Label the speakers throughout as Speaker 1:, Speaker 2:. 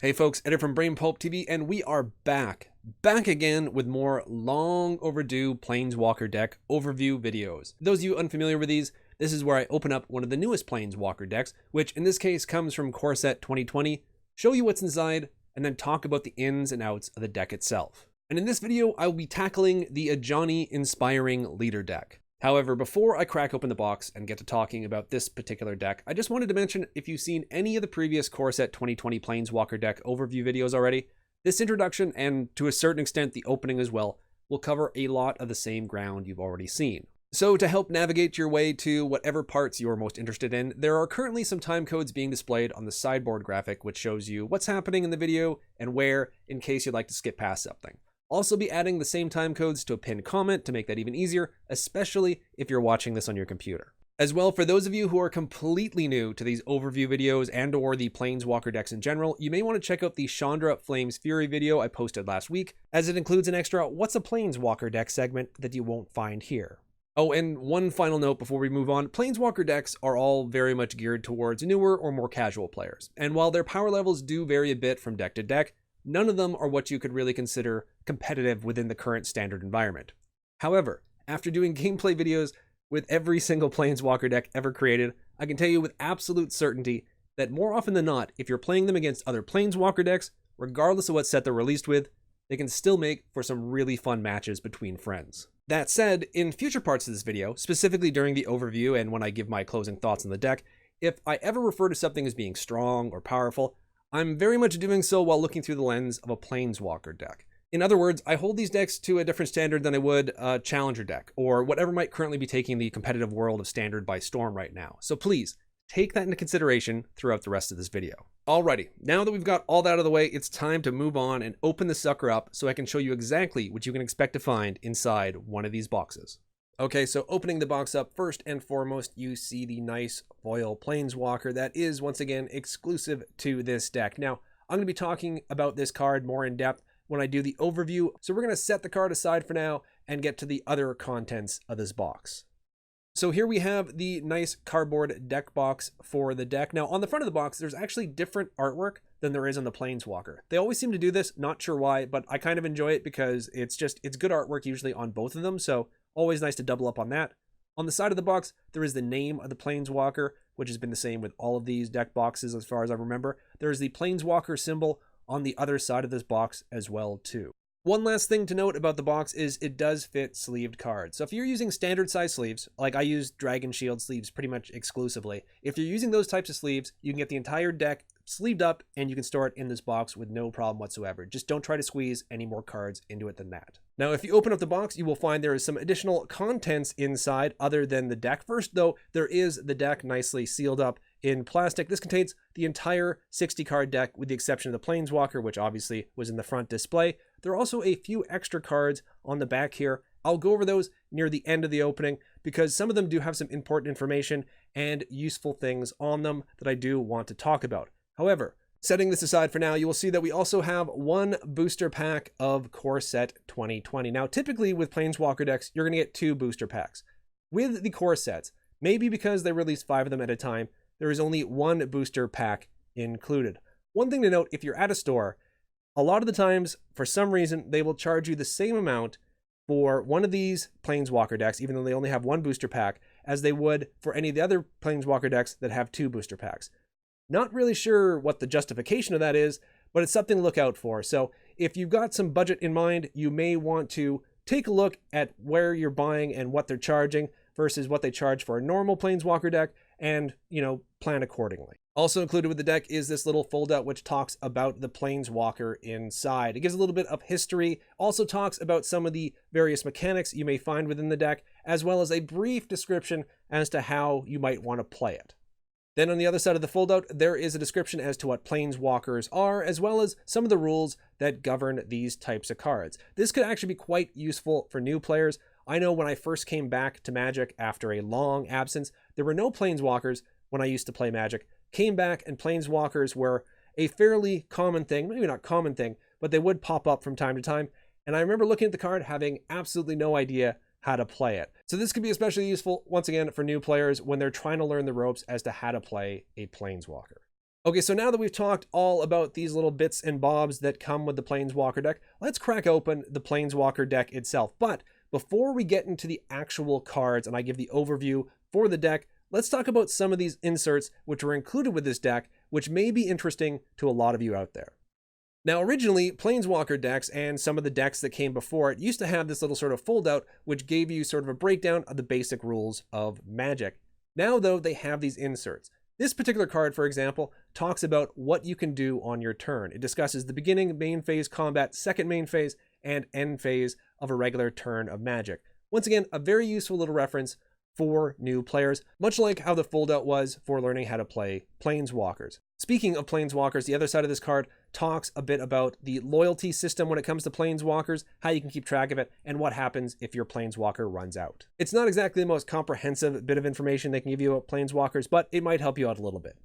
Speaker 1: Hey folks, Ed from Brain Pulp TV, and we are back again with more long overdue Planeswalker deck overview videos. Those of you unfamiliar with these, this is where I open up one of the newest Planeswalker decks, which in this case comes from Core Set 2020, show you what's inside, and then talk about the ins and outs of the deck itself. And in this video, I will be tackling the Ajani Inspiring Leader deck. However, before I crack open the box and get to talking about this particular deck, I just wanted to mention if you've seen any of the previous Core Set 2020 Planeswalker deck overview videos already, this introduction, and to a certain extent the opening as well, will cover a lot of the same ground you've already seen. So to help navigate your way to whatever parts you're most interested in, there are currently some time codes being displayed on the sideboard graphic which shows you what's happening in the video and where, in case you'd like to skip past something. Also be adding the same time codes to a pinned comment to make that even easier, especially if you're watching this on your computer. As well, for those of you who are completely new to these overview videos and or the Planeswalker decks in general, you may want to check out the Chandra Flames Fury video I posted last week, as it includes an extra What's a Planeswalker deck segment that you won't find here. Oh, and one final note before we move on, Planeswalker decks are all very much geared towards newer or more casual players, and while their power levels do vary a bit from deck to deck, none of them are what you could really consider competitive within the current standard environment. However, after doing gameplay videos with every single Planeswalker deck ever created, I can tell you with absolute certainty that more often than not, if you're playing them against other Planeswalker decks, regardless of what set they're released with, they can still make for some really fun matches between friends. That said, in future parts of this video, specifically during the overview and when I give my closing thoughts on the deck, if I ever refer to something as being strong or powerful, I'm very much doing so while looking through the lens of a Planeswalker deck. In other words, I hold these decks to a different standard than I would a Challenger deck, or whatever might currently be taking the competitive world of Standard by storm right now. So please, take that into consideration throughout the rest of this video. Alrighty, now that we've got all that out of the way, it's time to move on and open the sucker up so I can show you exactly what you can expect to find inside one of these boxes. Okay, so opening the box up, first and foremost, you see the nice foil Planeswalker that is, once again, exclusive to this deck. Now, I'm going to be talking about this card more in depth when I do the overview, so we're going to set the card aside for now and get to the other contents of this box. So here we have the nice cardboard deck box for the deck. Now, on the front of the box, there's actually different artwork than there is on the Planeswalker. They always seem to do this, not sure why, but I kind of enjoy it because it's good artwork usually on both of them, so always nice to double up on that. On the side of the box, there is the name of the Planeswalker, which has been the same with all of these deck boxes as far as I remember. There is the Planeswalker symbol on the other side of this box as well too. One last thing to note about the box is it does fit sleeved cards. So if you're using standard size sleeves, like I use Dragon Shield sleeves pretty much exclusively, if you're using those types of sleeves, you can get the entire deck sleeved up and you can store it in this box with no problem whatsoever. Just don't try to squeeze any more cards into it than that. Now, if you open up the box, you will find there is some additional contents inside other than the deck. First, though, there is the deck nicely sealed up in plastic. This contains the entire 60 card deck with the exception of the Planeswalker, which obviously was in the front display. There are also a few extra cards on the back here. I'll go over those near the end of the opening because some of them do have some important information and useful things on them that I do want to talk about. However, setting this aside for now, you will see that we also have one booster pack of Core Set 2020. Now, typically with Planeswalker decks, you're going to get two booster packs. With the core sets, maybe because they release 5 of them at a time, there is only one booster pack included. One thing to note, if you're at a store, a lot of the times, for some reason, they will charge you the same amount for one of these Planeswalker decks, even though they only have one booster pack, as they would for any of the other Planeswalker decks that have 2 booster packs. Not really sure what the justification of that is, but it's something to look out for. So if you've got some budget in mind, you may want to take a look at where you're buying and what they're charging versus what they charge for a normal Planeswalker deck and, plan accordingly. Also included with the deck is this little foldout which talks about the Planeswalker inside. It gives a little bit of history, also talks about some of the various mechanics you may find within the deck, as well as a brief description as to how you might want to play it. Then on the other side of the foldout, there is a description as to what Planeswalkers are, as well as some of the rules that govern these types of cards. This could actually be quite useful for new players. I know when I first came back to Magic after a long absence, there were no Planeswalkers when I used to play Magic. Came back and Planeswalkers were a fairly common thing, maybe not common thing, but they would pop up from time to time. And I remember looking at the card having absolutely no idea how to play it. So this could be especially useful, once again, for new players when they're trying to learn the ropes as to how to play a Planeswalker. Okay, so now that we've talked all about these little bits and bobs that come with the Planeswalker deck, let's crack open the Planeswalker deck itself. But before we get into the actual cards and I give the overview for the deck, let's talk about some of these inserts which were included with this deck, which may be interesting to a lot of you out there. Now, originally, Planeswalker decks and some of the decks that came before it used to have this little sort of fold-out which gave you sort of a breakdown of the basic rules of Magic. Now, though, they have these inserts. This particular card, for example, talks about what you can do on your turn. It discusses the beginning, main phase, combat, second main phase, and end phase of a regular turn of Magic. Once again, a very useful little reference for new players, much like how the foldout was for learning how to play Planeswalkers. Speaking of Planeswalkers, the other side of this card talks a bit about the loyalty system when it comes to Planeswalkers, how you can keep track of it, and what happens if your Planeswalker runs out. It's not exactly the most comprehensive bit of information they can give you about Planeswalkers, but it might help you out a little bit.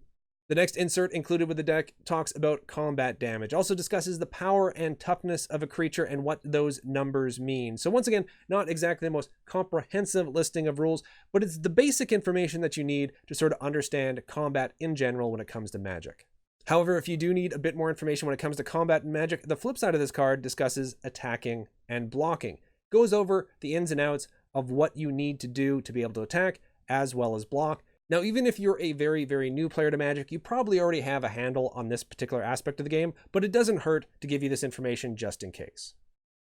Speaker 1: The next insert included with the deck talks about combat damage, also discusses the power and toughness of a creature and what those numbers mean. So once again, not exactly the most comprehensive listing of rules, but it's the basic information that you need to sort of understand combat in general when it comes to Magic. However, if you do need a bit more information when it comes to combat and Magic, the flip side of this card discusses attacking and blocking. Goes over the ins and outs of what you need to do to be able to attack as well as block. Now, even if you're a very, very new player to Magic, you probably already have a handle on this particular aspect of the game, but it doesn't hurt to give you this information just in case.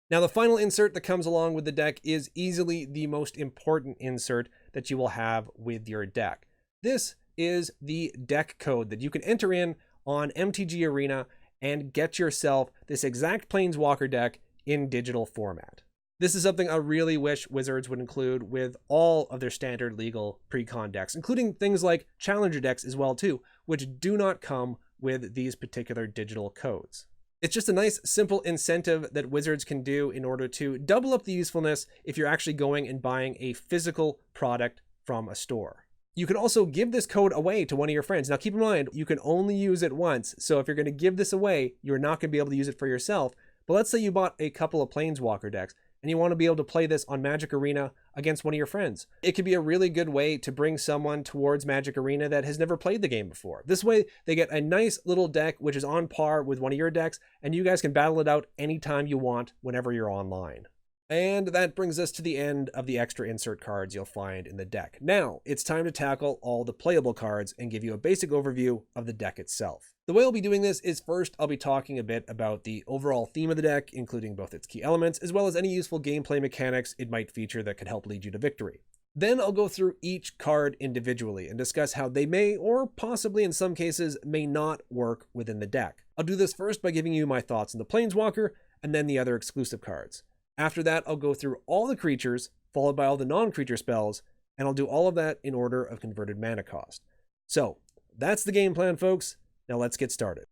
Speaker 1: Now, the final insert that comes along with the deck is easily the most important insert that you will have with your deck. This is the deck code that you can enter in on MTG Arena and get yourself this exact Planeswalker deck in digital format. This is something I really wish Wizards would include with all of their standard legal pre-con decks, including things like Challenger decks as well too, which do not come with these particular digital codes. It's just a nice, simple incentive that Wizards can do in order to double up the usefulness if you're actually going and buying a physical product from a store. You can also give this code away to one of your friends. Now keep in mind, you can only use it once, so if you're going to give this away, you're not going to be able to use it for yourself. But let's say you bought a couple of Planeswalker decks, and you want to be able to play this on Magic Arena against one of your friends. It could be a really good way to bring someone towards Magic Arena that has never played the game before. This way, they get a nice little deck which is on par with one of your decks, and you guys can battle it out anytime you want whenever you're online. And that brings us to the end of the extra insert cards you'll find in the deck. Now, it's time to tackle all the playable cards and give you a basic overview of the deck itself. The way I'll be doing this is first I'll be talking a bit about the overall theme of the deck, including both its key elements, as well as any useful gameplay mechanics it might feature that could help lead you to victory. Then I'll go through each card individually and discuss how they may, or possibly in some cases, may not work within the deck. I'll do this first by giving you my thoughts on the Planeswalker, and then the other exclusive cards. After that, I'll go through all the creatures, followed by all the non-creature spells, and I'll do all of that in order of converted mana cost. So, that's the game plan, folks. Now let's get started.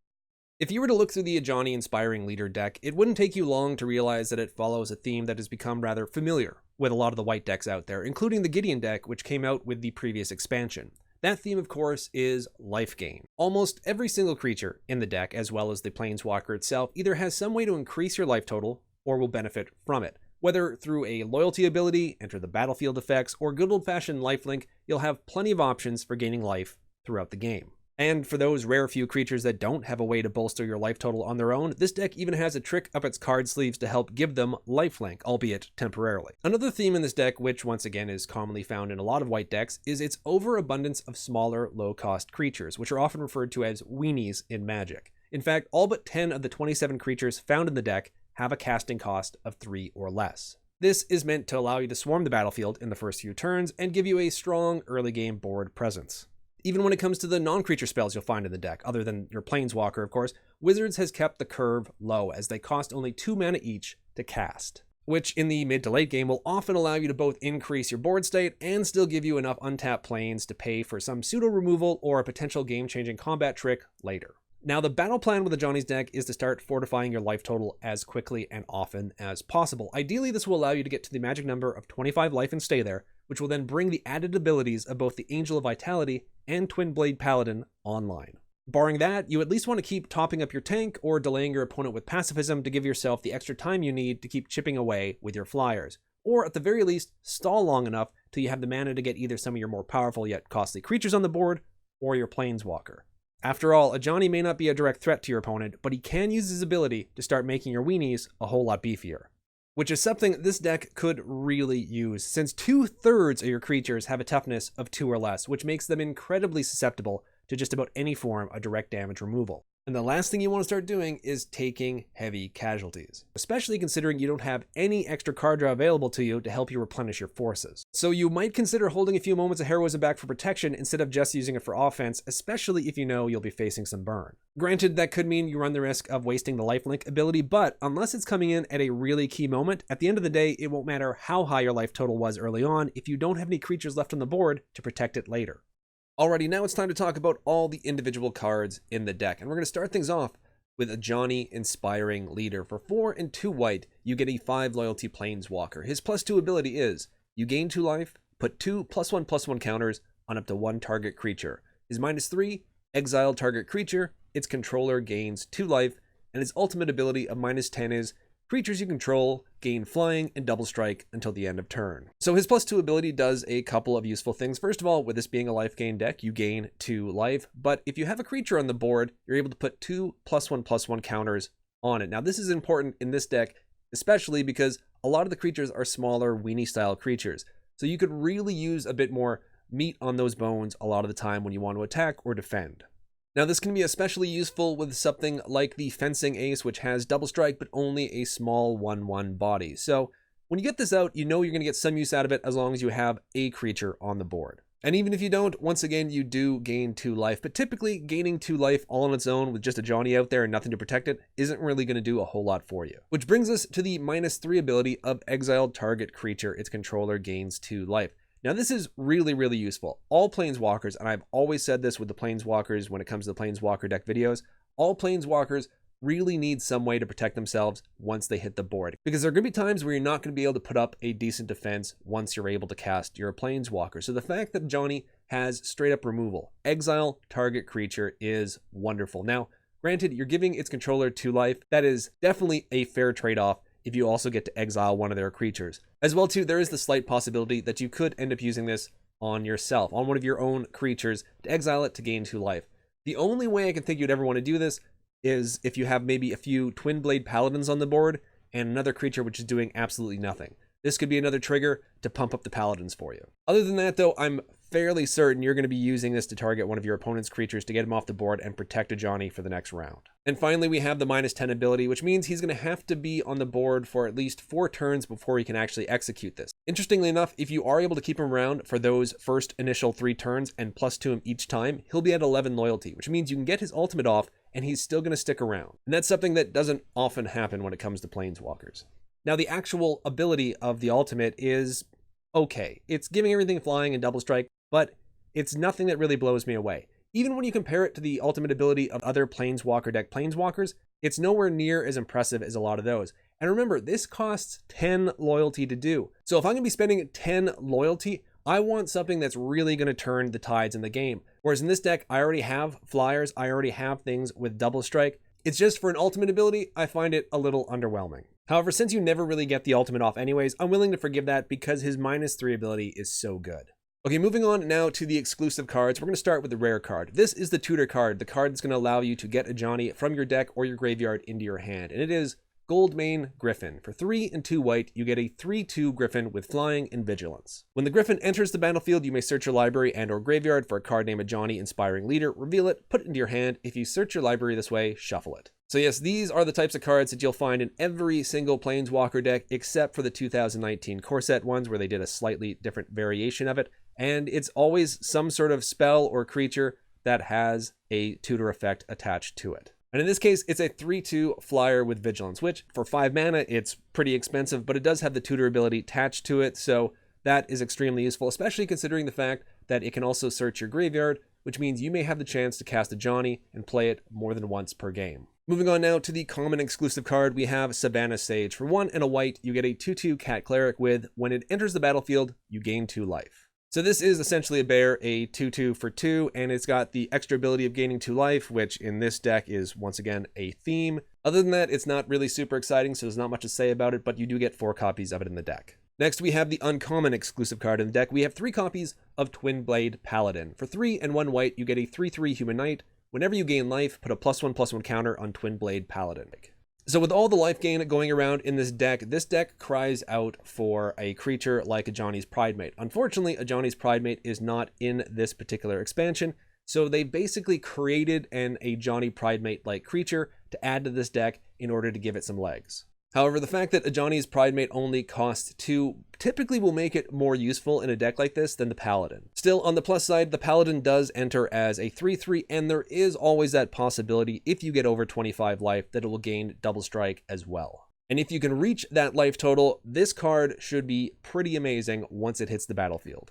Speaker 1: If you were to look through the Ajani Inspiring Leader deck, it wouldn't take you long to realize that it follows a theme that has become rather familiar with a lot of the white decks out there, including the Gideon deck, which came out with the previous expansion. That theme, of course, is life gain. Almost every single creature in the deck, as well as the Planeswalker itself, either has some way to increase your life total, or will benefit from it. Whether through a loyalty ability, enter the battlefield effects, or good old-fashioned lifelink, you'll have plenty of options for gaining life throughout the game. And for those rare few creatures that don't have a way to bolster your life total on their own, this deck even has a trick up its card sleeves to help give them lifelink, albeit temporarily. Another theme in this deck, which once again is commonly found in a lot of white decks, is its overabundance of smaller, low-cost creatures, which are often referred to as weenies in Magic. In fact, all but 10 of the 27 creatures found in the deck have a casting cost of 3 or less. This is meant to allow you to swarm the battlefield in the first few turns and give you a strong early game board presence. Even when it comes to the non-creature spells you'll find in the deck, other than your Planeswalker, of course, Wizards has kept the curve low as they cost only 2 mana each to cast, which in the mid to late game will often allow you to both increase your board state and still give you enough untapped planes to pay for some pseudo removal or a potential game-changing combat trick later. Now, the battle plan with Ajani's deck is to start fortifying your life total as quickly and often as possible. Ideally, this will allow you to get to the magic number of 25 life and stay there, which will then bring the added abilities of both the Angel of Vitality and Twin Blade Paladin online. Barring that, you at least want to keep topping up your tank or delaying your opponent with pacifism to give yourself the extra time you need to keep chipping away with your flyers. Or at the very least, stall long enough till you have the mana to get either some of your more powerful yet costly creatures on the board, or your Planeswalker. After all, Ajani may not be a direct threat to your opponent, but he can use his ability to start making your weenies a whole lot beefier, which is something this deck could really use, since 2/3 of your creatures have a toughness of 2 or less, which makes them incredibly susceptible to just about any form of direct damage removal. And the last thing you want to start doing is taking heavy casualties, especially considering you don't have any extra card draw available to you to help you replenish your forces. So you might consider holding a few moments of Heroism back for protection instead of just using it for offense, especially if you know you'll be facing some burn. Granted, that could mean you run the risk of wasting the lifelink ability, but unless it's coming in at a really key moment, at the end of the day, it won't matter how high your life total was early on if you don't have any creatures left on the board to protect it later. Alrighty, now it's time to talk about all the individual cards in the deck, and we're going to start things off with Ajani, Inspiring Leader. For 4 and 2 white, you get a 5 loyalty Planeswalker. His +2 ability is, you gain 2 life, put 2 +1/+1 counters on up to 1 target creature. His -3, exile target creature, its controller gains 2 life, and his ultimate ability of -10 is, creatures you control gain flying and double strike until the end of turn. So his +2 ability does a couple of useful things. First of all, with this being a life gain deck, you gain 2 life, but if you have a creature on the board, you're able to put 2 +1/+1 counters on it. Now this is important in this deck, especially because a lot of the creatures are smaller weenie style creatures. So you could really use a bit more meat on those bones a lot of the time when you want to attack or defend. Now this can be especially useful with something like the Fencing Ace, which has double strike but only a small 1/1 body. So when you get this out, you know you're going to get some use out of it as long as you have a creature on the board. And even if you don't, once again, you do gain 2 life, but typically gaining 2 life all on its own with just a Ajani out there and nothing to protect it isn't really going to do a whole lot for you. Which brings us to the -3 ability of exiled target creature. Its controller gains 2 life. Now this is really, really useful. All Planeswalkers, and I've always said this with the Planeswalkers when it comes to the Planeswalker deck videos, all Planeswalkers really need some way to protect themselves once they hit the board. Because there are going to be times where you're not going to be able to put up a decent defense once you're able to cast your Planeswalker. So the fact that Ajani has straight up removal, exile target creature, is wonderful. Now, granted, you're giving its controller 2 life. That is definitely a fair trade-off if you also get to exile one of their creatures. As well too, there is the slight possibility that you could end up using this on yourself, on one of your own creatures, to exile it to gain 2 life. The only way I can think you'd ever want to do this is if you have maybe a few Twin Blade Paladins on the board and another creature which is doing absolutely nothing. This could be another trigger to pump up the Paladins for you. Other than that though, I'm fairly certain you're going to be using this to target one of your opponent's creatures to get him off the board and protect Ajani for the next round. And finally, we have the -10 ability, which means he's going to have to be on the board for at least 4 turns before he can actually execute this. Interestingly enough, if you are able to keep him around for those first initial 3 turns and +2 him each time, he'll be at 11 loyalty, which means you can get his ultimate off and he's still going to stick around. And that's something that doesn't often happen when it comes to Planeswalkers. Now, the actual ability of the ultimate is okay. It's giving everything flying and double strike, but it's nothing that really blows me away. Even when you compare it to the ultimate ability of other Planeswalker deck Planeswalkers, it's nowhere near as impressive as a lot of those. And remember, this costs 10 loyalty to do. So if I'm going to be spending 10 loyalty, I want something that's really going to turn the tides in the game. Whereas in this deck, I already have flyers, I already have things with double strike. It's just for an ultimate ability, I find it a little underwhelming. However, since you never really get the ultimate off anyways, I'm willing to forgive that because his -3 ability is so good. Okay, moving on now to the exclusive cards. We're going to start with the rare card. This is the tutor card, the card that's going to allow you to get Ajani from your deck or your graveyard into your hand. And it is Goldmane Griffin. For 3 and 2 white, you get a 3/2 Griffin with flying and vigilance. When the Griffin enters the battlefield, you may search your library and or graveyard for a card named Ajani, Inspiring Leader, reveal it, put it into your hand. If you search your library this way, shuffle it. So yes, these are the types of cards that you'll find in every single Planeswalker deck, except for the 2019 core set ones where they did a slightly different variation of it. And it's always some sort of spell or creature that has a tutor effect attached to it. And in this case, it's a 3/2 flyer with vigilance, which for 5 mana, it's pretty expensive, but it does have the tutor ability attached to it. So that is extremely useful, especially considering the fact that it can also search your graveyard, which means you may have the chance to cast Ajani and play it more than once per game. Moving on now to the common exclusive card, we have Savannah Sage. For 1 and a white, you get a 2/2 Cat Cleric with, when it enters the battlefield, you gain 2 life. So this is essentially a bear, a 2/2 for 2, and it's got the extra ability of gaining 2 life, which in this deck is once again a theme. Other than that, it's not really super exciting, so there's not much to say about it, but you do get 4 copies of it in the deck. Next, we have the uncommon exclusive card in the deck. We have 3 copies of Twin Blade Paladin. For 3 and 1 white, you get a 3/3 Human Knight. Whenever you gain life, put a +1/+1 counter on Twin Blade Paladin. So with all the life gain going around in this deck cries out for a creature like Ajani's Pridemate. Unfortunately, Ajani's Pridemate is not in this particular expansion, so they basically created an Ajani Pridemate-like creature to add to this deck in order to give it some legs. However, the fact that Ajani's Pridemate only costs 2 typically will make it more useful in a deck like this than the Paladin. Still, on the plus side, the Paladin does enter as a 3/3, and there is always that possibility, if you get over 25 life, that it will gain double strike as well. And if you can reach that life total, this card should be pretty amazing once it hits the battlefield.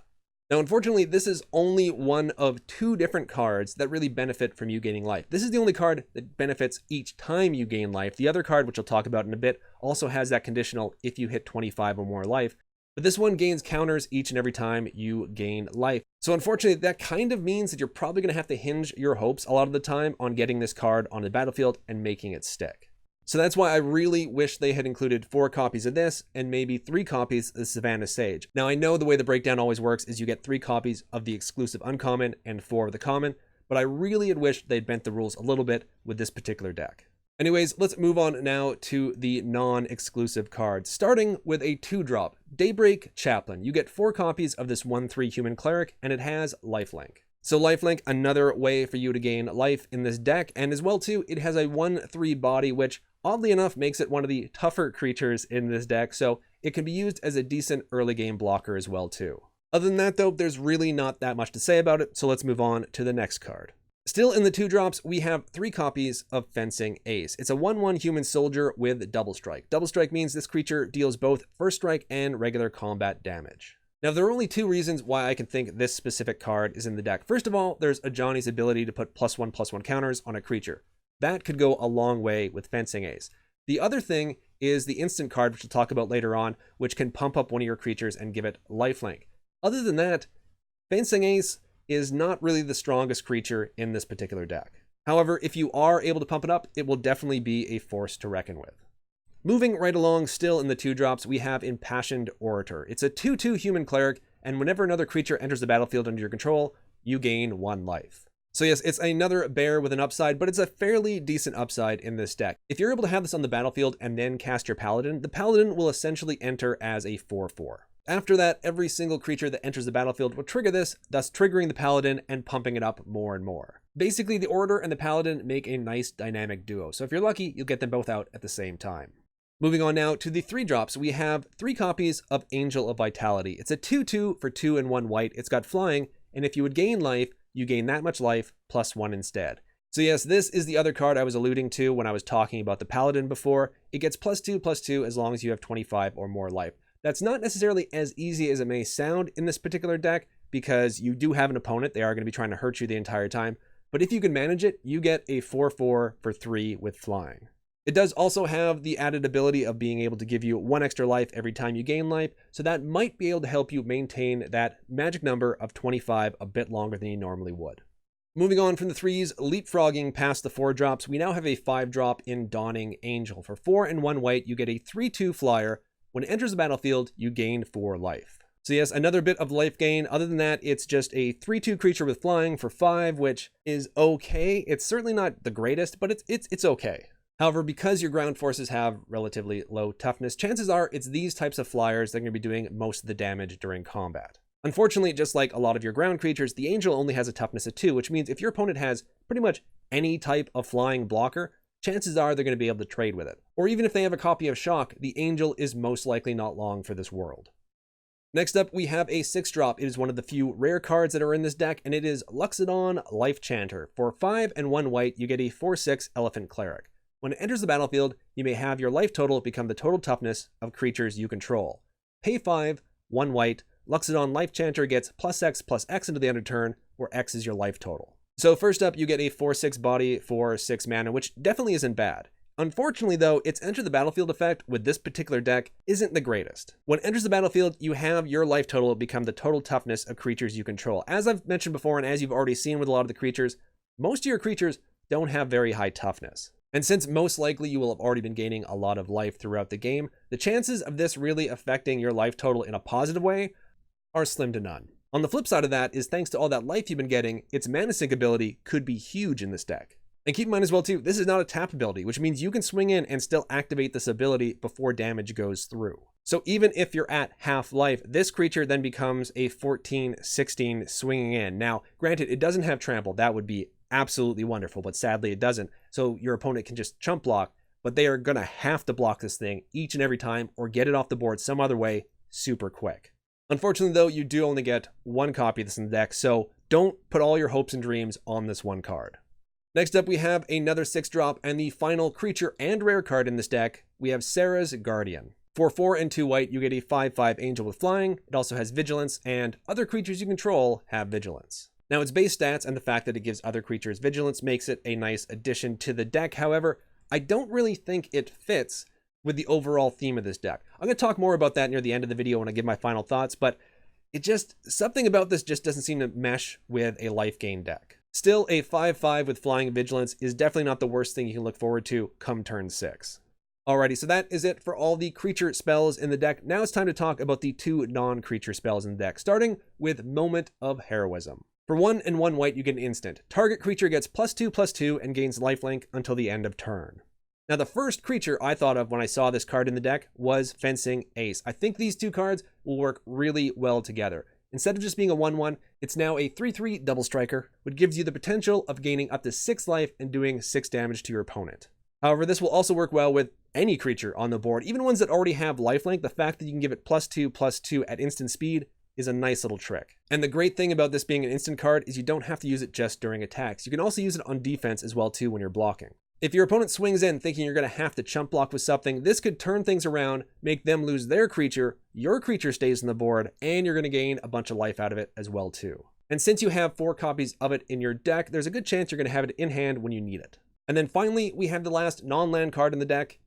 Speaker 1: Now, unfortunately, this is only one of 2 different cards that really benefit from you gaining life. This is the only card that benefits each time you gain life. The other card, which I'll talk about in a bit, also has that conditional if you hit 25 or more life. But this one gains counters each and every time you gain life. So unfortunately, that kind of means that you're probably going to have to hinge your hopes a lot of the time on getting this card on the battlefield and making it stick. So that's why I really wish they had included 4 copies of this and maybe 3 copies of Savannah Sage. Now, I know the way the breakdown always works is you get 3 copies of the exclusive uncommon and 4 of the common, but I really had wished they'd bent the rules a little bit with this particular deck. Anyways, let's move on now to the non-exclusive cards, starting with a 2-drop, Daybreak Chaplain. You get 4 copies of this 1/3 human cleric, and it has lifelink. So lifelink, another way for you to gain life in this deck, and as well too, it has a 1/3 body, which oddly enough makes it one of the tougher creatures in this deck, so it can be used as a decent early game blocker as well too. Other than that though, there's really not that much to say about it, so let's move on to the next card. Still in the 2-drops, we have 3 copies of Fencing Ace. It's a 1/1 human soldier with double strike. Double strike means this creature deals both first strike and regular combat damage. Now, there are only 2 reasons why I can think this specific card is in the deck. First of all, there's Ajani's ability to put +1/+1 counters on a creature. That could go a long way with Fencing Ace. The other thing is the instant card, which we'll talk about later on, which can pump up one of your creatures and give it lifelink. Other than that, Fencing Ace is not really the strongest creature in this particular deck. However, if you are able to pump it up, it will definitely be a force to reckon with. Moving right along, still in the 2-drops, we have Impassioned Orator. It's a 2/2 human cleric, and whenever another creature enters the battlefield under your control, you gain 1 life. So yes, it's another bear with an upside, but it's a fairly decent upside in this deck. If you're able to have this on the battlefield and then cast your Paladin, the Paladin will essentially enter as a 4/4. After that, every single creature that enters the battlefield will trigger this, thus triggering the Paladin and pumping it up more and more. Basically, the Orator and the Paladin make a nice dynamic duo, so if you're lucky, you'll get them both out at the same time. Moving on now to the 3-drops, we have 3 copies of Angel of Vitality. It's a 2/2 for 2 and 1 white. It's got flying, and if you would gain life, you gain that much life plus 1 instead. So yes, this is the other card I was alluding to when I was talking about the Paladin before. It gets +2/+2 as long as you have 25 or more life. That's not necessarily as easy as it may sound in this particular deck, because you do have an opponent. They are going to be trying to hurt you the entire time. But if you can manage it, you get a 4/4 for 3 with flying. It does also have the added ability of being able to give you 1 extra life every time you gain life, so that might be able to help you maintain that magic number of 25 a bit longer than you normally would. Moving on from the 3s, leapfrogging past the 4-drops, we now have a 5-drop in Dawning Angel. For 4 and 1 white, you get a 3/2 flyer. When it enters the battlefield, you gain 4 life. So yes, another bit of life gain. Other than that, it's just a 3/2 creature with flying for 5, which is okay. It's certainly not the greatest, but it's okay. However, because your ground forces have relatively low toughness, chances are it's these types of flyers that are going to be doing most of the damage during combat. Unfortunately, just like a lot of your ground creatures, the Angel only has a toughness of 2, which means if your opponent has pretty much any type of flying blocker, chances are they're going to be able to trade with it. Or even if they have a copy of Shock, the Angel is most likely not long for this world. Next up, we have a 6-drop. It is one of the few rare cards that are in this deck, and it is Luxodon Life Chanter. For 5 and 1 white, you get a 4/6 Elephant Cleric. When it enters the battlefield, you may have your life total become the total toughness of creatures you control. Pay 5, 1 white, Luxodon Life Chanter gets +X/+X into the end of turn, where X is your life total. So first up, you get a 4/6 body for 6 mana, which definitely isn't bad. Unfortunately though, its enter the battlefield effect with this particular deck isn't the greatest. When it enters the battlefield, you have your life total become the total toughness of creatures you control. As I've mentioned before, and as you've already seen with a lot of the creatures, most of your creatures don't have very high toughness. And since most likely you will have already been gaining a lot of life throughout the game, the chances of this really affecting your life total in a positive way are slim to none. On the flip side of that is thanks to all that life you've been getting, its mana sync ability could be huge in this deck. And keep in mind as well too, this is not a tap ability, which means you can swing in and still activate this ability before damage goes through. So even if you're at half life, this creature then becomes a 14-16 swinging in. Now, granted, it doesn't have trample. That would be absolutely wonderful, but sadly it doesn't. So your opponent can just chump block, but they are going to have to block this thing each and every time or get it off the board some other way super quick. Unfortunately though, you do only get one copy of this in the deck, so don't put all your hopes and dreams on this one card. Next up, we have another 6-drop and the final creature and rare card in this deck. We have Serra's Guardian. For 4 and 2 white, you get a 5/5 angel with flying. It also has vigilance, and other creatures you control have vigilance. Now, its base stats and the fact that it gives other creatures vigilance makes it a nice addition to the deck. However, I don't really think it fits with the overall theme of this deck. I'm going to talk more about that near the end of the video when I give my final thoughts, but something about this just doesn't seem to mesh with a life gain deck. Still, a 5/5 with flying vigilance is definitely not the worst thing you can look forward to come turn 6. Alrighty, so that is it for all the creature spells in the deck. Now it's time to talk about the 2 non-creature spells in the deck, starting with Moment of Heroism. For 1 and 1 white, you get an instant. Target creature gets +2/+2 and gains lifelink until the end of turn. Now, the first creature I thought of when I saw this card in the deck was Fencing Ace. I think these 2 cards will work really well together. Instead of just being a 1/1, it's now a 3/3 double striker, which gives you the potential of gaining up to 6 life and doing 6 damage to your opponent. However, this will also work well with any creature on the board, even ones that already have lifelink. The fact that you can give it +2/+2 at instant speed is a nice little trick. And the great thing about this being an instant card is you don't have to use it just during attacks. You can also use it on defense as well too when you're blocking. If your opponent swings in thinking you're going to have to chump block with something, this could turn things around, make them lose their creature, your creature stays on the board, and you're going to gain a bunch of life out of it as well too. And since you have 4 copies of it in your deck, there's a good chance you're going to have it in hand when you need it. And then finally, we have the last non-land card in the deck,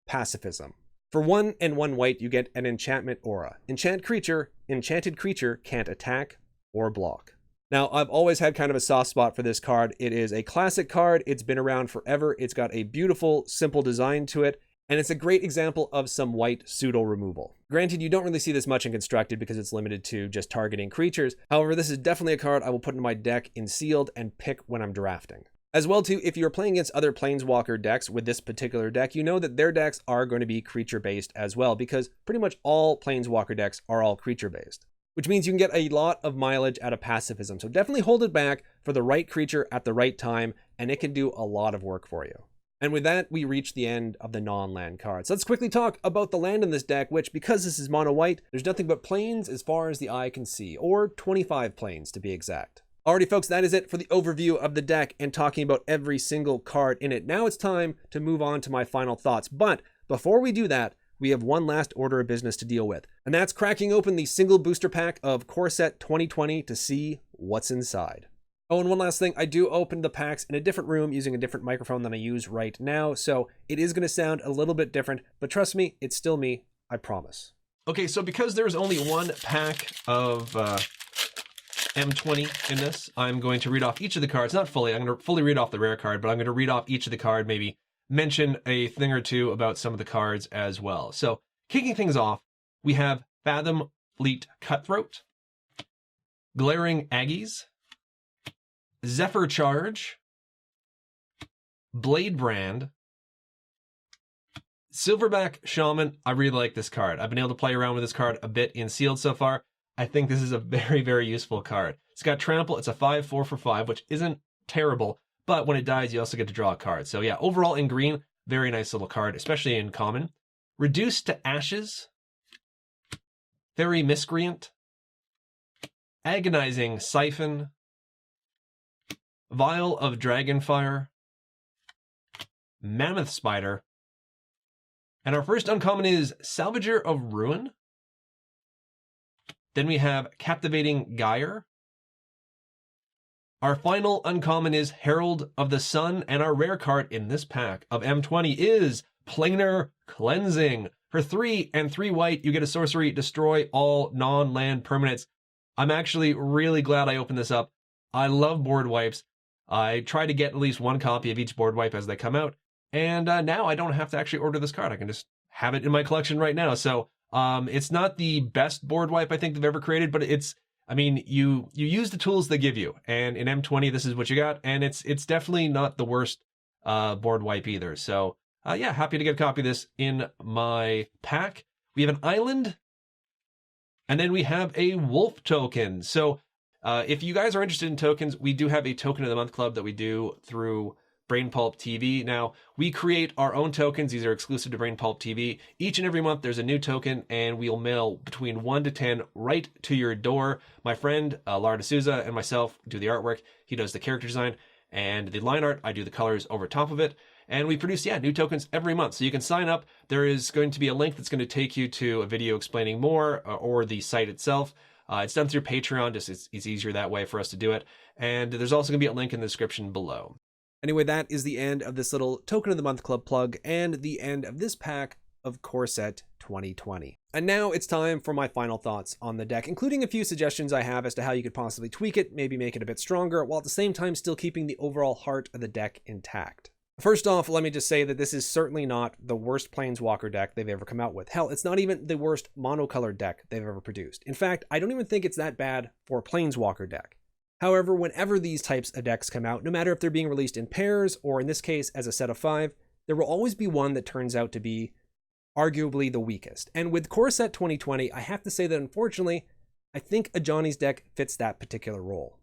Speaker 1: Pacifism. For 1 and 1 white, you get an enchantment aura. Enchanted creature can't attack or block. Now, I've always had kind of a soft spot for this card. It is a classic card. It's been around forever. It's got a beautiful, simple design to it, and it's a great example of some white pseudo removal. Granted, you don't really see this much in Constructed because it's limited to just targeting creatures. However, this is definitely a card I will put in my deck in sealed and pick when I'm drafting. As well too, if you're playing against other Planeswalker decks with this particular deck, you know that their decks are going to be creature-based as well, because pretty much all Planeswalker decks are all creature-based, which means you can get a lot of mileage out of Pacifism. So definitely hold it back for the right creature at the right time, and it can do a lot of work for you. And with that, we reach the end of the non-land cards. Let's quickly talk about the land in this deck, which, because this is mono white, there's nothing but plains as far as the eye can see, or 25 plains to be exact. Alrighty folks, that is it for the overview of the deck and talking about every single card in it. Now it's time to move on to my final thoughts. But before we do that, we have one last order of business to deal with, and that's cracking open the single booster pack of Core Set 2020 to see what's inside. Oh, and one last thing, I do open the packs in a different room using a different microphone than I use right now, so it is going to sound a little bit different, but trust me, it's still me, I promise. Okay, so because there's only one pack of M20 in this, I'm going to read off each of the cards, not fully, I'm going to fully read off the rare card, but I'm going to read off each of the card, maybe mention a thing or two about some of the cards as well. So, kicking things off, we have Fathom Fleet Cutthroat, Glaring Aggies, Zephyr Charge, Blade Brand, Silverback Shaman. I really like this card. I've been able to play around with this card a bit in Sealed so far. I think this is a very, very useful card. It's got Trample. It's a 5/4 for 5, which isn't terrible, but when it dies, you also get to draw a card. So yeah, overall in green, very nice little card, especially in common. Reduced to Ashes, Fairy Miscreant, Agonizing Siphon, Vial of Dragonfire, Mammoth Spider, and our first uncommon is Salvager of Ruin. Then we have Captivating Gyre. Our final uncommon is Herald of the Sun, and our rare card in this pack of M20 is Planar Cleansing. For 3 and 3 white, you get a sorcery, destroy all non-land permanents. I'm actually really glad I opened this up. I love board wipes. I try to get at least one copy of each board wipe as they come out, and now I don't have to actually order this card. I can just have it in my collection right now. So it's not the best board wipe I think they've ever created, but it's
Speaker 2: I mean, you use the tools they give you, and in M20 this is what you got, and it's definitely not the worst board wipe either. So yeah, happy to get a copy of this in my pack. We have an island, and then we have a wolf token. So if you guys are interested in tokens, we do have a token of the month club that we do through Brainpulp TV. Now, we create our own tokens. These are exclusive to Brainpulp TV. Each and every month, there's a new token, and we'll mail between 1 to 10 right to your door. My friend, Lara D'Souza, and myself do the artwork. He does the character design and the line art. I do the colors over top of it. And we produce, new tokens every month. So you can sign up. There is going to be a link that's going to take you to a video explaining more or the site itself. It's done through Patreon. Just it's easier that way for us to do it. And there's also going to be a link in the description below.
Speaker 1: Anyway, that is the end of this little Token of the Month Club plug and the end of this pack of Core Set 2020. And now it's time for my final thoughts on the deck, including a few suggestions I have as to how you could possibly tweak it, maybe make it a bit stronger, while at the same time still keeping the overall heart of the deck intact. First off, let me just say that this is certainly not the worst Planeswalker deck they've ever come out with. Hell, it's not even the worst monocolored deck they've ever produced. In fact, I don't even think it's that bad for a Planeswalker deck. However, whenever these types of decks come out, no matter if they're being released in pairs or in this case as a set of 5, there will always be one that turns out to be arguably the weakest. And with Core Set 2020, I have to say that unfortunately, I think Ajani's deck fits that particular role.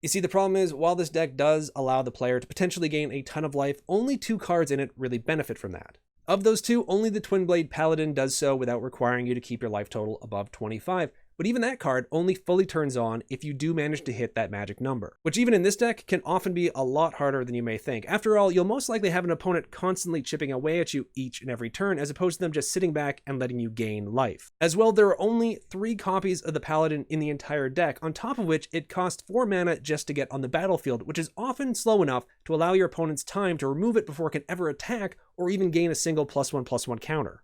Speaker 1: You see, the problem is, while this deck does allow the player to potentially gain a ton of life, only 2 cards in it really benefit from that. Of those 2, only the Twin Blade Paladin does so without requiring you to keep your life total above 25. But even that card only fully turns on if you do manage to hit that magic number, which even in this deck can often be a lot harder than you may think. After all, you'll most likely have an opponent constantly chipping away at you each and every turn, as opposed to them just sitting back and letting you gain life. As well, there are only 3 copies of the Paladin in the entire deck, on top of which it costs 4 mana just to get on the battlefield, which is often slow enough to allow your opponent's time to remove it before it can ever attack or even gain a single +1/+1 counter.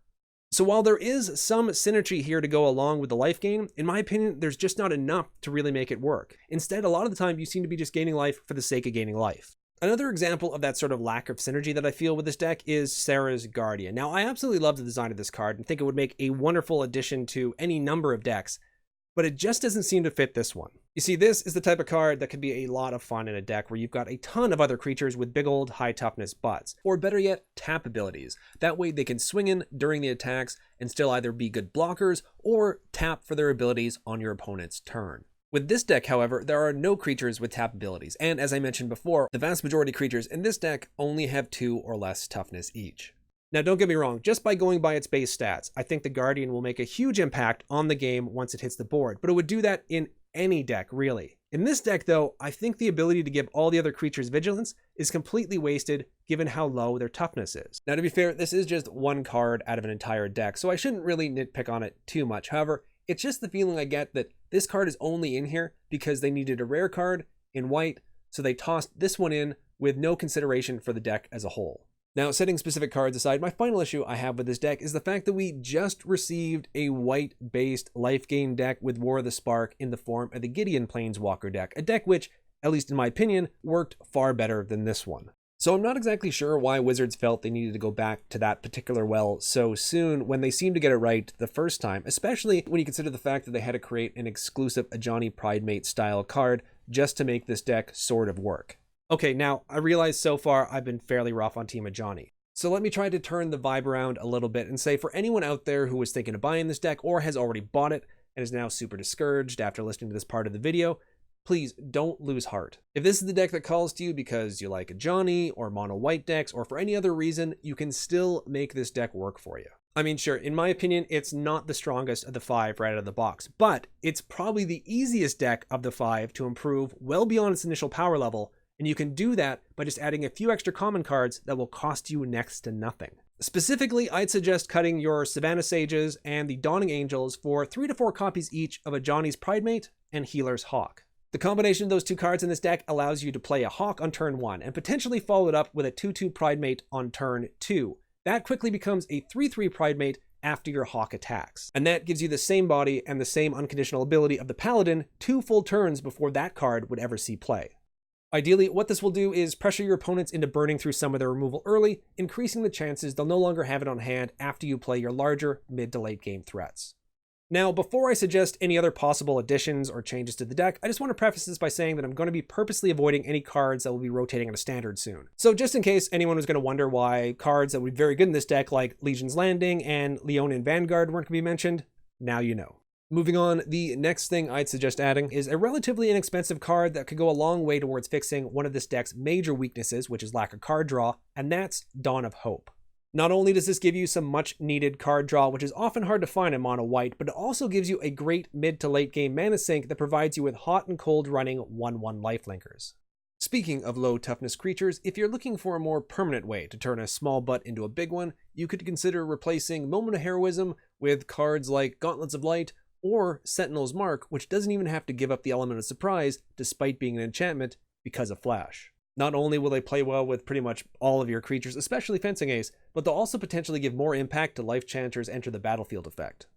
Speaker 1: So while there is some synergy here to go along with the life gain, in my opinion, there's just not enough to really make it work. Instead, a lot of the time you seem to be just gaining life for the sake of gaining life. Another example of that sort of lack of synergy that I feel with this deck is Serra's Guardian. Now, I absolutely love the design of this card and think it would make a wonderful addition to any number of decks, but it just doesn't seem to fit this one. You see, this is the type of card that could be a lot of fun in a deck where you've got a ton of other creatures with big old high toughness butts, or better yet, tap abilities. That way they can swing in during the attacks and still either be good blockers or tap for their abilities on your opponent's turn. With this deck, however, there are no creatures with tap abilities, and as I mentioned before, the vast majority of creatures in this deck only have 2 or less toughness each. Now, don't get me wrong, just by going by its base stats, I think the Guardian will make a huge impact on the game once it hits the board, but it would do that in any deck, really. In this deck, though, I think the ability to give all the other creatures vigilance is completely wasted given how low their toughness is. Now, to be fair, this is just 1 card out of an entire deck, so I shouldn't really nitpick on it too much. However, it's just the feeling I get that this card is only in here because they needed a rare card in white, so they tossed this one in with no consideration for the deck as a whole. Now, setting specific cards aside, my final issue I have with this deck is the fact that we just received a white-based life gain deck with War of the Spark in the form of the Gideon Planeswalker deck, a deck which, at least in my opinion, worked far better than this one. So I'm not exactly sure why Wizards felt they needed to go back to that particular well so soon when they seemed to get it right the first time, especially when you consider the fact that they had to create an exclusive Ajani Pridemate style card just to make this deck sort of work. Okay, now, I realize so far I've been fairly rough on Team Ajani. So let me try to turn the vibe around a little bit and say for anyone out there who was thinking of buying this deck or has already bought it and is now super discouraged after listening to this part of the video, please don't lose heart. If this is the deck that calls to you because you like Ajani or mono white decks or for any other reason, you can still make this deck work for you. I mean, sure, in my opinion, it's not the strongest of the 5 right out of the box, but it's probably the easiest deck of the 5 to improve well beyond its initial power level. And you can do that by just adding a few extra common cards that will cost you next to nothing. Specifically, I'd suggest cutting your Savannah Sages and the Dawning Angels for 3 to 4 copies each of Ajani's Pridemate and Healer's Hawk. The combination of those 2 cards in this deck allows you to play a Hawk on turn 1 and potentially follow it up with a 2/2 Pridemate on turn 2. That quickly becomes a 3/3 Pridemate after your Hawk attacks. And that gives you the same body and the same unconditional ability of the Paladin 2 full turns before that card would ever see play. Ideally, what this will do is pressure your opponents into burning through some of their removal early, increasing the chances they'll no longer have it on hand after you play your larger mid to late game threats. Now, before I suggest any other possible additions or changes to the deck, I just want to preface this by saying that I'm going to be purposely avoiding any cards that will be rotating on a standard soon. So just in case anyone was going to wonder why cards that would be very good in this deck like Legion's Landing and Leonin Vanguard weren't going to be mentioned, now you know. Moving on, the next thing I'd suggest adding is a relatively inexpensive card that could go a long way towards fixing one of this deck's major weaknesses, which is lack of card draw, and that's Dawn of Hope. Not only does this give you some much needed card draw, which is often hard to find in mono white, but it also gives you a great mid to late game mana sink that provides you with hot and cold running 1/1 lifelinkers. Speaking of low toughness creatures, if you're looking for a more permanent way to turn a small butt into a big one, you could consider replacing Moment of Heroism with cards like Gauntlets of Light or Sentinel's Mark, which doesn't even have to give up the element of surprise despite being an enchantment because of Flash. Not only will they play well with pretty much all of your creatures, especially Fencing Ace, but they'll also potentially give more impact to Life Chanter's Enter the Battlefield effect.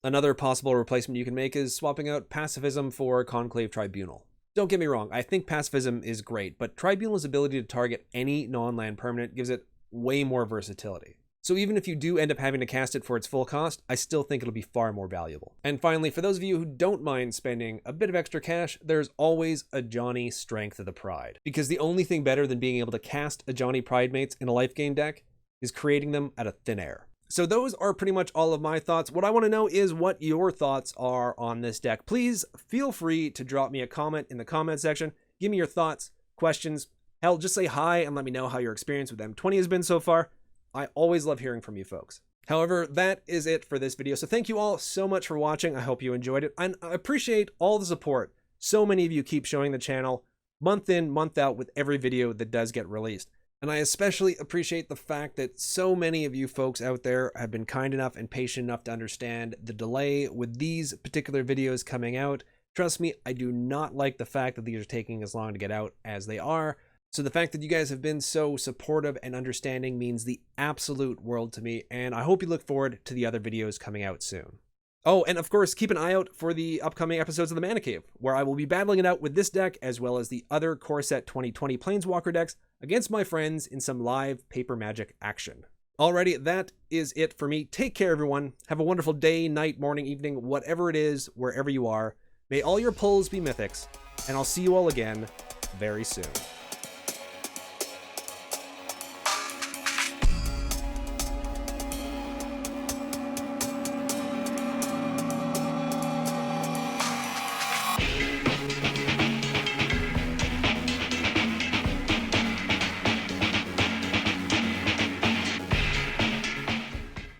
Speaker 1: Another possible replacement you can make is swapping out Pacifism for Conclave Tribunal. Don't get me wrong, I think Pacifism is great, but Tribunal's ability to target any non-land permanent gives it way more versatility. So even if you do end up having to cast it for its full cost, I still think it'll be far more valuable. And finally, for those of you who don't mind spending a bit of extra cash, there's always Ajani Strength of the Pride. Because the only thing better than being able to cast Ajani Pridemates in a life gain deck is creating them out of thin air. So those are pretty much all of my thoughts. What I want to know is what your thoughts are on this deck. Please feel free to drop me a comment in the comment section. Give me your thoughts, questions. Hell, just say hi and let me know how your experience with M20 has been so far. I always love hearing from you folks. However, that is it for this video. So thank you all so much for watching. I hope you enjoyed it. And I appreciate all the support. So many of you keep showing the channel month in, month out with every video that does get released. And I especially appreciate the fact that so many of you folks out there have been kind enough and patient enough to understand the delay with these particular videos coming out. Trust me, I do not like the fact that these are taking as long to get out as they are. So the fact that you guys have been so supportive and understanding means the absolute world to me, and I hope you look forward to the other videos coming out soon. Oh, and of course, keep an eye out for the upcoming episodes of the Mana Cave, where I will be battling it out with this deck as well as the other Core Set 2020 Planeswalker decks against my friends in some live paper magic action. Alrighty, that is it for me. Take care, everyone. Have a wonderful day, night, morning, evening, whatever it is, wherever you are. May all your pulls be mythics, and I'll see you all again very soon.